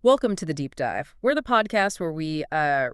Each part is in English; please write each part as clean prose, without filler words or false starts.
Welcome to The Deep Dive. We're the podcast where we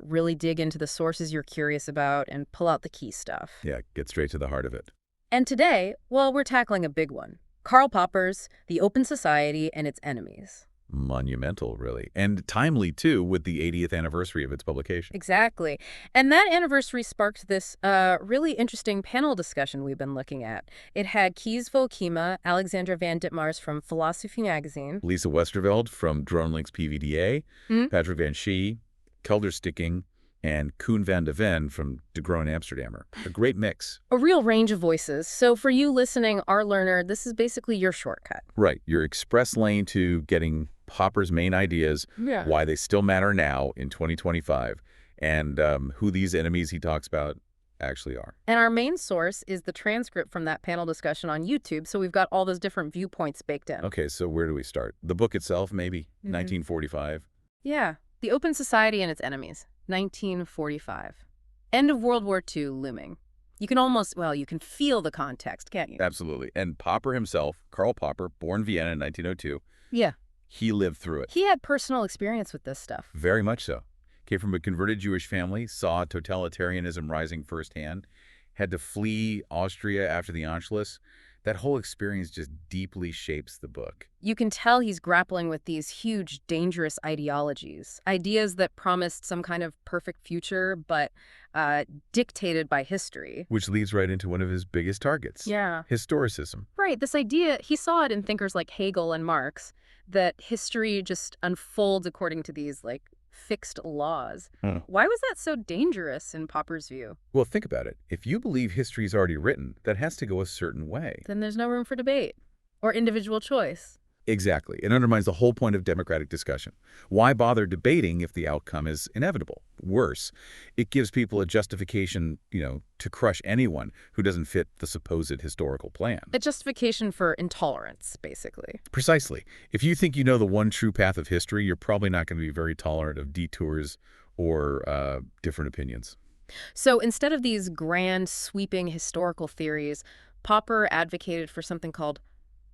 really dig into the sources you're curious about and pull out the key stuff. Yeah, get straight to the heart of it. And today, well, we're tackling a big one. Karl Popper's The Open Society and Its Enemies. Monumental, really. And timely, too, with the 80th anniversary of its publication. Exactly. And that anniversary sparked this really interesting panel discussion we've been looking at. It had notebooklm, Alexandra van Ditmars from Philosophy Magazine. Lisa Westerveld from DroneLinks PVDA, Hmm? Patrick van Schie, Kelder-Sticking, and Koen van de Ven from De Groen Amsterdammer. A great mix. A real range of voices. So for you listening, our learner, this is basically your shortcut. Right, your express lane to getting Popper's main ideas, Yeah. why they still matter now in 2025, and who these enemies he talks about actually are. And our main source is the transcript from that panel discussion on YouTube, so we've got all those different viewpoints baked in. Okay, so where do we start? The book itself, maybe? Mhm. 1945? Yeah. The Open Society and Its Enemies, 1945. End of World War II looming. You can almost, well, you can feel the context, can't you? Absolutely. And Popper himself, Karl Popper, born Vienna in 1902, Yeah. he lived through it. He had personal experience with this stuff. Very much so. Came from a converted Jewish family, saw totalitarianism rising firsthand, had to flee Austria after the Anschluss. That whole experience just deeply shapes the book. You can tell he's grappling with these huge, dangerous ideologies, ideas that promised some kind of perfect future, but dictated by history. Which leads right into one of his biggest targets. Yeah. Historicism. Right, this idea, he saw it in thinkers like Hegel and Marx, that history just unfolds according to these, like, fixed laws. Hmm. Why was that so dangerous in Popper's view? Well, think about it. If you believe history's already written, that has to go a certain way. Then there's no room for debate or individual choice. Exactly. It undermines the whole point of democratic discussion. Why bother debating if the outcome is inevitable? Worse, it gives people a justification, to crush anyone who doesn't fit the supposed historical plan. A justification for intolerance, basically. Precisely. If you think you know the one true path of history, you're probably not going to be very tolerant of detours or different opinions. So instead of these grand, sweeping historical theories, Popper advocated for something called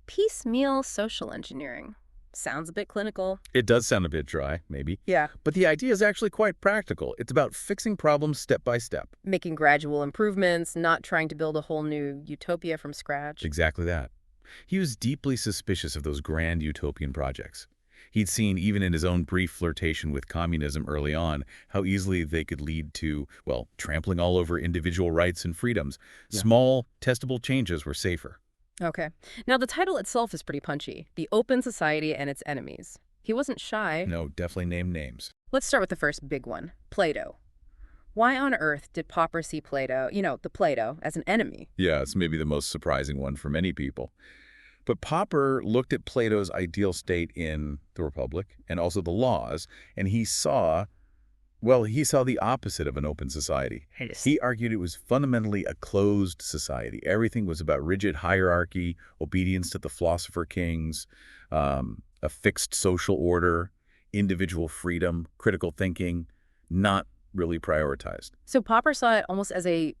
piecemeal social engineering. Sounds a bit clinical. It does sound a bit dry, maybe. Yeah. But the idea is actually quite practical. It's about fixing problems step by step. Making gradual improvements, not trying to build a whole new utopia from scratch. Exactly that. He was deeply suspicious of those grand utopian projects. He'd seen, even in his own brief flirtation with communism early on, how easily they could lead to, well, trampling all over individual rights and freedoms. Yeah. Small, testable changes were safer. Okay. Now, the title itself is pretty punchy. The Open Society and Its Enemies. He wasn't shy. No, definitely name names. Let's start with the first big one, Plato. Why on earth did Popper see Plato, the Plato, as an enemy? Yeah, it's maybe the most surprising one for many people. But Popper looked at Plato's ideal state in the Republic and also the laws, and he saw the opposite of an open society. He argued it was fundamentally a closed society. Everything was about rigid hierarchy, obedience to the philosopher kings, a fixed social order, individual freedom, critical thinking, not really prioritized. So Popper saw it almost as a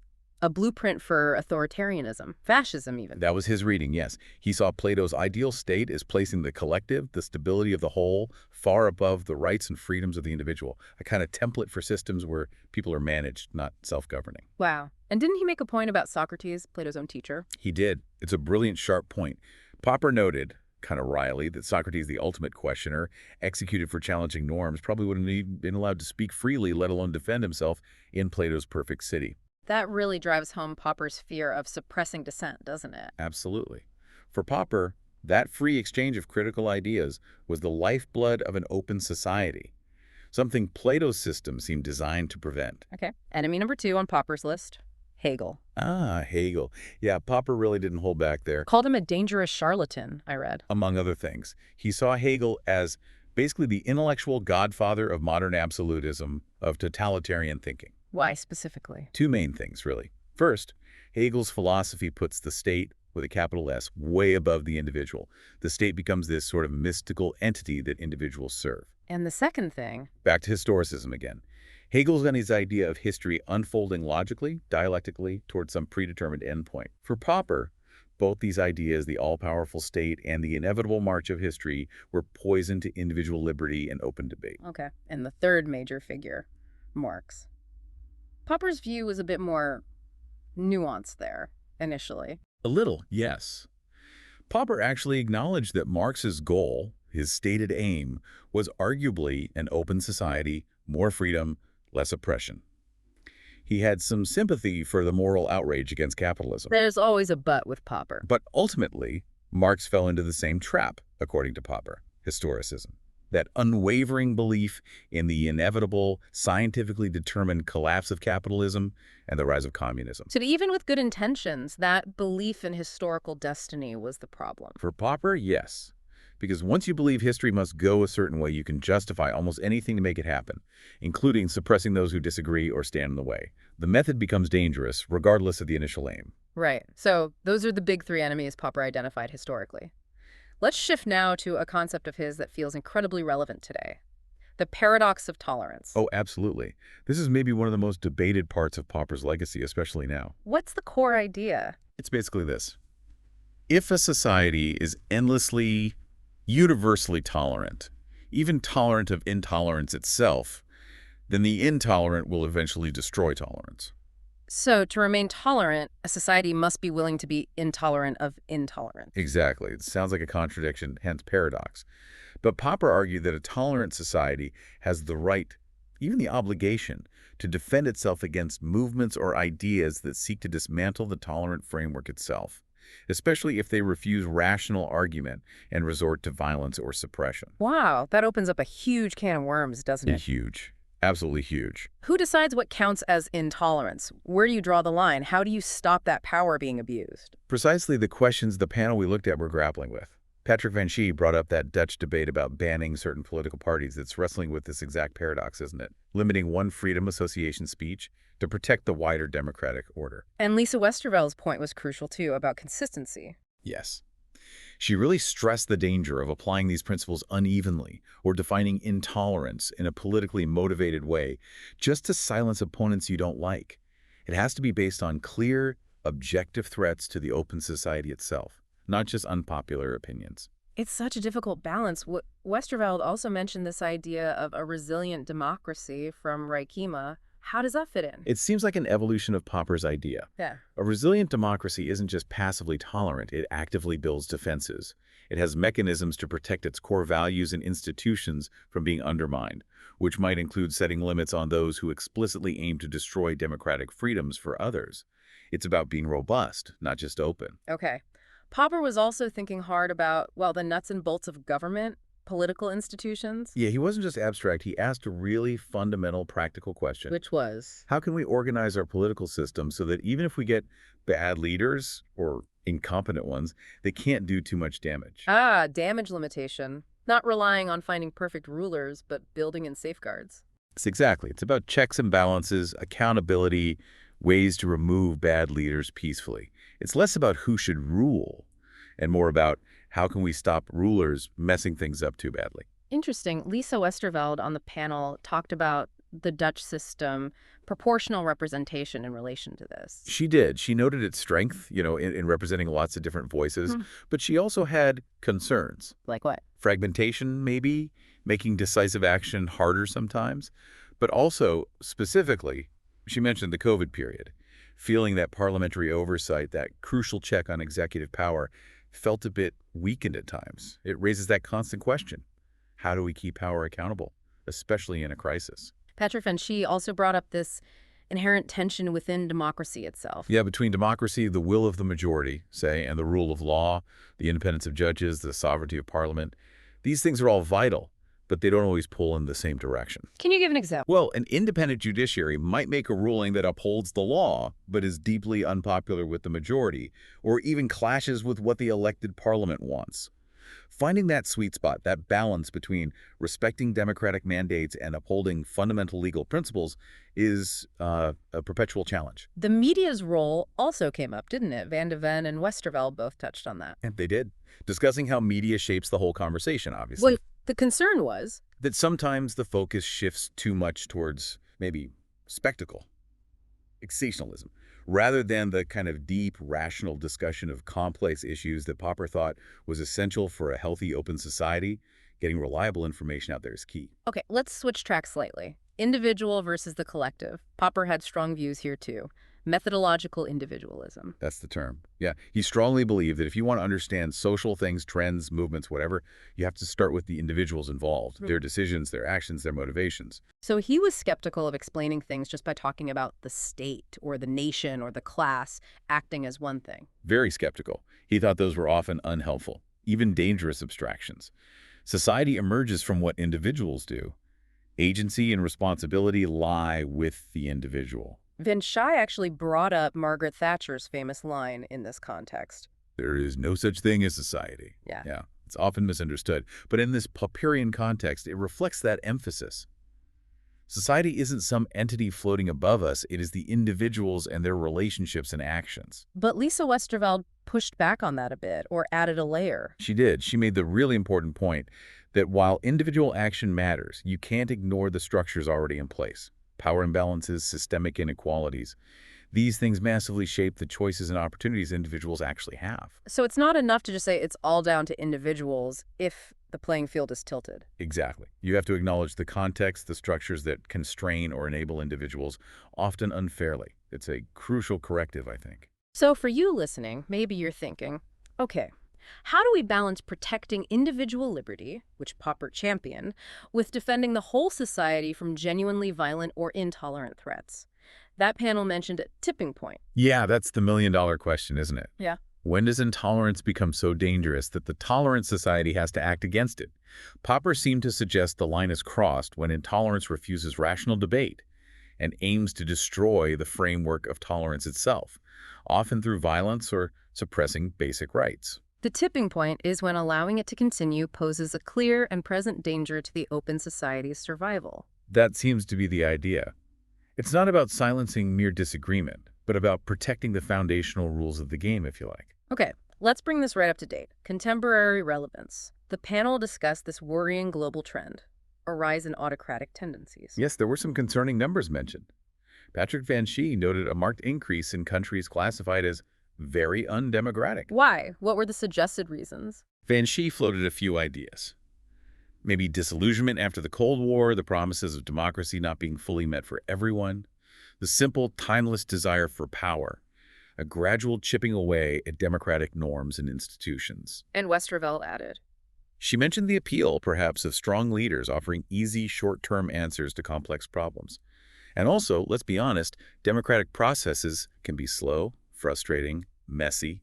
blueprint for authoritarianism, fascism even. That was his reading, yes. He saw Plato's ideal state as placing the collective, the stability of the whole, far above the rights and freedoms of the individual, a kind of template for systems where people are managed, not self-governing. Wow. And didn't he make a point about Socrates, Plato's own teacher? He did. It's a brilliant, sharp point. Popper noted, kind of wryly, that Socrates, the ultimate questioner, executed for challenging norms, probably wouldn't have been allowed to speak freely, let alone defend himself, in Plato's perfect city. That really drives home Popper's fear of suppressing dissent, doesn't it? Absolutely. For Popper, that free exchange of critical ideas was the lifeblood of an open society, something Plato's system seemed designed to prevent. Okay. Enemy number 2 on Popper's list, Hegel. Ah, Hegel. Yeah, Popper really didn't hold back there. Called him a dangerous charlatan, I read. Among other things, he saw Hegel as basically the intellectual godfather of modern absolutism, of totalitarian thinking. Why specifically? Two main things, really. First, Hegel's philosophy puts the state, with a capital S, way above the individual. The state becomes this sort of mystical entity that individuals serve. And the second thing? Back to historicism again. Hegel's got his idea of history unfolding logically, dialectically, towards some predetermined endpoint. For Popper, Both these ideas, the all-powerful state and the inevitable march of history, were poison to individual liberty and open debate. Okay. And the third major figure, Marx. Popper's view was a bit more nuanced there, initially. A little, yes. Popper actually acknowledged that Marx's goal, his stated aim, was arguably an open society, more freedom, less oppression. He had some sympathy for the moral outrage against capitalism. There's always a but with Popper. But ultimately, Marx fell into the same trap, according to Popper, historicism. That unwavering belief in the inevitable, scientifically determined collapse of capitalism and the rise of communism. So even with good intentions, that belief in historical destiny was the problem. For Popper, yes. Because once you believe history must go a certain way, you can justify almost anything to make it happen, including suppressing those who disagree or stand in the way. The method becomes dangerous, regardless of the initial aim. Right. So those are the big three enemies Popper identified historically. Let's shift now to a concept of his that feels incredibly relevant today. The paradox of tolerance. Oh, absolutely. This is maybe one of the most debated parts of Popper's legacy, especially now. What's the core idea? It's basically this. If a society is endlessly, universally tolerant, even tolerant of intolerance itself, then the intolerant will eventually destroy tolerance. So to remain tolerant, a society must be willing to be intolerant of intolerance. Exactly. It sounds like a contradiction, hence paradox. But Popper argued that a tolerant society has the right, even the obligation, to defend itself against movements or ideas that seek to dismantle the tolerant framework itself, especially if they refuse rational argument and resort to violence or suppression. Wow, that opens up a huge can of worms, doesn't it? Huge. Absolutely huge. Who decides what counts as intolerance? Where do you draw the line? How do you stop that power being abused? Precisely the questions the panel we looked at were grappling with. Patrick Van Schie brought up that Dutch debate about banning certain political parties that's wrestling with this exact paradox, isn't it? Limiting one freedom association speech to protect the wider democratic order. And Lisa Westerveld's point was crucial, too, about consistency. Yes. She really stressed the danger of applying these principles unevenly or defining intolerance in a politically motivated way just to silence opponents you don't like. It has to be based on clear, objective threats to the open society itself, not just unpopular opinions. It's such a difficult balance. Westerveld also mentioned this idea of a resilient democracy from Reikema. How does that fit in? It seems like an evolution of Popper's idea. Yeah. A resilient democracy isn't just passively tolerant, it actively builds defenses. It has mechanisms to protect its core values and institutions from being undermined, which might include setting limits on those who explicitly aim to destroy democratic freedoms for others. It's about being robust, not just open. Okay. Popper was also thinking hard about, well, the nuts and bolts of government, political institutions. Yeah, he wasn't just abstract. He asked a really fundamental, practical question. Which was? How can we organize our political system so that even if we get bad leaders or incompetent ones, they can't do too much damage? Ah, damage limitation. Not relying on finding perfect rulers, but building in safeguards. Exactly. It's about checks and balances, accountability, ways to remove bad leaders peacefully. It's less about who should rule and more about how can we stop rulers messing things up too badly. Interesting. Lisa Westerveld on the panel talked about the Dutch system, proportional representation in relation to this. She did. She noted its strength, in representing lots of different voices, but she also had concerns. Like what? Fragmentation, maybe, making decisive action harder sometimes, but also, specifically, she mentioned the COVID period, feeling that parliamentary oversight, that crucial check on executive power, felt a bit weakened at times. It raises that constant question. How do we keep power accountable, especially in a crisis? Patrick Van Schie also brought up this inherent tension within democracy itself. Yeah, between democracy, the will of the majority, say, and the rule of law, the independence of judges, the sovereignty of parliament. These things are all vital, but they don't always pull in the same direction. Can you give an example? Well, an independent judiciary might make a ruling that upholds the law, but is deeply unpopular with the majority, or even clashes with what the elected parliament wants. Finding that sweet spot, that balance between respecting democratic mandates and upholding fundamental legal principles is a perpetual challenge. The media's role also came up, didn't it? Van de Ven and Westerveld both touched on that. And they did, discussing how media shapes the whole conversation, obviously. Well, the concern was that sometimes the focus shifts too much towards maybe spectacle, sensationalism, rather than the kind of deep, rational discussion of complex issues that Popper thought was essential for a healthy, open society. Getting reliable information out there is key. Okay, let's switch tracks slightly. Individual versus the collective. Popper had strong views here too. Methodological individualism. That's the term. Yeah, he strongly believed that if you want to understand social things, trends, movements, whatever, you have to start with the individuals involved, their decisions, their actions, their motivations. So he was skeptical of explaining things just by talking about the state or the nation or the class acting as one thing. Very skeptical. He thought those were often unhelpful, even dangerous abstractions. Society emerges from what individuals do. Agency and responsibility lie with the individual. Van Shay actually brought up Margaret Thatcher's famous line in this context. There is no such thing as society. Yeah. Yeah, it's often misunderstood. But in this Popperian context, it reflects that emphasis. Society isn't some entity floating above us. It is the individuals and their relationships and actions. But Lisa Westerveld pushed back on that a bit, or added a layer. She did. She made the really important point that while individual action matters, you can't ignore the structures already in place. Power imbalances, systemic inequalities. These things massively shape the choices and opportunities individuals actually have. So it's not enough to just say it's all down to individuals if the playing field is tilted. Exactly. You have to acknowledge the context, the structures that constrain or enable individuals, often unfairly. It's a crucial corrective, I think. So for you listening, maybe you're thinking, okay, how do we balance protecting individual liberty, which Popper championed, with defending the whole society from genuinely violent or intolerant threats? That panel mentioned a tipping point. Yeah, that's the million-dollar question, isn't it? Yeah. When does intolerance become so dangerous that the tolerant society has to act against it? Popper seemed to suggest the line is crossed when intolerance refuses rational debate and aims to destroy the framework of tolerance itself, often through violence or suppressing basic rights. The tipping point is when allowing it to continue poses a clear and present danger to the open society's survival. That seems to be the idea. It's not about silencing mere disagreement, but about protecting the foundational rules of the game, if you like. Okay, let's bring this right up to date. Contemporary relevance. The panel discussed this worrying global trend, a rise in autocratic tendencies. Yes, there were some concerning numbers mentioned. Patrick Van Schie noted a marked increase in countries classified as very undemocratic. Why? What were the suggested reasons? Van Schie floated a few ideas. Maybe disillusionment after the Cold War, the promises of democracy not being fully met for everyone, the simple, timeless desire for power, a gradual chipping away at democratic norms and institutions. And Westerveld added, She mentioned the appeal, perhaps, of strong leaders offering easy, short-term answers to complex problems. And also, let's be honest, democratic processes can be slow, frustrating, messy,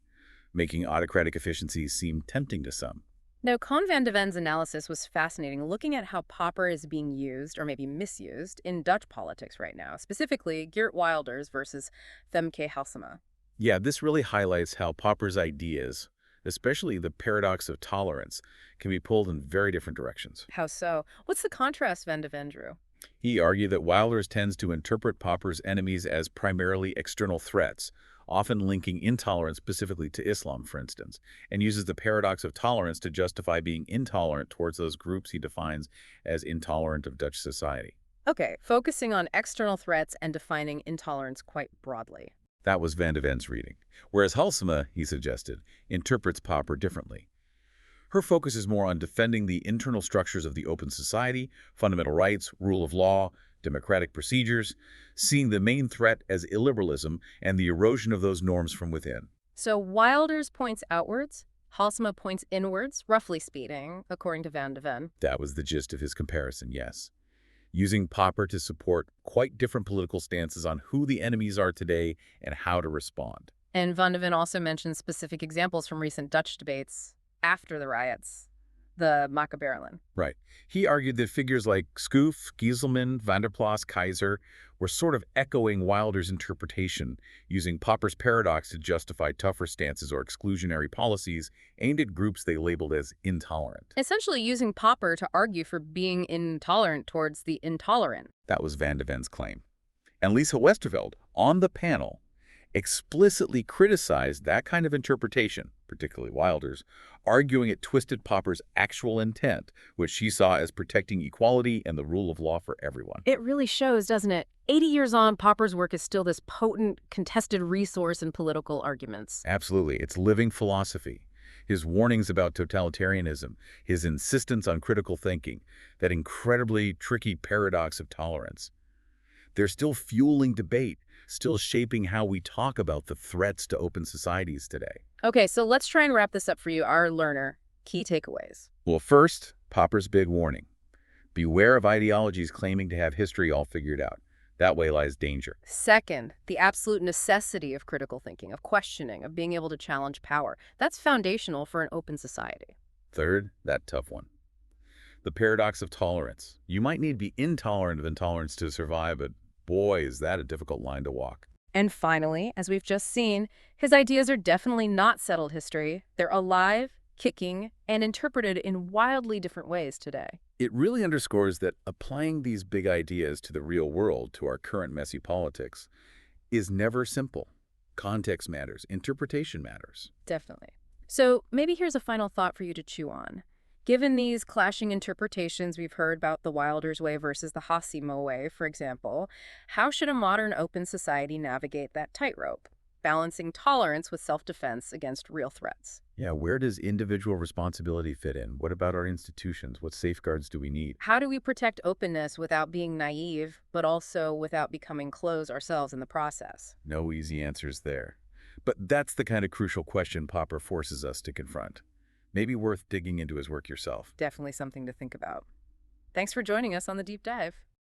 making autocratic efficiencies seem tempting to some. Now, Cohn van de Ven's analysis was fascinating, looking at how Popper is being used, or maybe misused, in Dutch politics right now, specifically Geert Wilders versus Femke Halsema. Yeah, this really highlights how Popper's ideas, especially the paradox of tolerance, can be pulled in very different directions. How so? What's the contrast Van de Ven drew? He argued that Wilders tends to interpret Popper's enemies as primarily external threats, often linking intolerance specifically to Islam, for instance, and uses the paradox of tolerance to justify being intolerant towards those groups he defines as intolerant of Dutch society. Okay, focusing on external threats and defining intolerance quite broadly. That was Van de Ven's reading. Whereas Halsema, he suggested, interprets Popper differently. Her focus is more on defending the internal structures of the open society, fundamental rights, rule of law, democratic procedures, seeing the main threat as illiberalism and the erosion of those norms from within. So Wilders points outwards, Halsema points inwards, roughly speaking, according to Van de Ven. That was the gist of his comparison, yes. Using Popper to support quite different political stances on who the enemies are today and how to respond. And Van de Ven also mentions specific examples from recent Dutch debates after the riots, the Machiavellian. Right. He argued that figures like Schoof, Gieselman, Van der Plas, Keizer were sort of echoing Wilder's interpretation, using Popper's paradox to justify tougher stances or exclusionary policies aimed at groups they labeled as intolerant. Essentially using Popper to argue for being intolerant towards the intolerant. That was Van de Ven's claim. And Lisa Westerveld, on the panel, explicitly criticized that kind of interpretation, particularly Wilder's, arguing it twisted Popper's actual intent, which she saw as protecting equality and the rule of law for everyone. It really shows, doesn't it? 80 years on, Popper's work is still this potent, contested resource in political arguments. Absolutely. It's living philosophy. His warnings about totalitarianism, his insistence on critical thinking, that incredibly tricky paradox of tolerance. They're still fueling debate, still shaping how we talk about the threats to open societies today. Okay, so let's try and wrap this up for you, our learner. Key takeaways. Well, first, Popper's big warning. Beware of ideologies claiming to have history all figured out. That way lies danger. Second, the absolute necessity of critical thinking, of questioning, of being able to challenge power. That's foundational for an open society. Third, that tough one. The paradox of tolerance. You might need to be intolerant of intolerance to survive, but boy, is that a difficult line to walk. And finally, as we've just seen, his ideas are definitely not settled history. They're alive, kicking, and interpreted in wildly different ways today. It really underscores that applying these big ideas to the real world, to our current messy politics, is never simple. Context matters. Interpretation matters. Definitely. So maybe here's a final thought for you to chew on. Given these clashing interpretations we've heard about the Wilder's way versus the Hasimo way, for example, how should a modern open society navigate that tightrope, balancing tolerance with self-defense against real threats? Yeah, where does individual responsibility fit in? What about our institutions? What safeguards do we need? How do we protect openness without being naive, but also without becoming closed ourselves in the process? No easy answers there. But that's the kind of crucial question Popper forces us to confront. Maybe worth digging into his work yourself. Definitely something to think about. Thanks for joining us on the Deep Dive.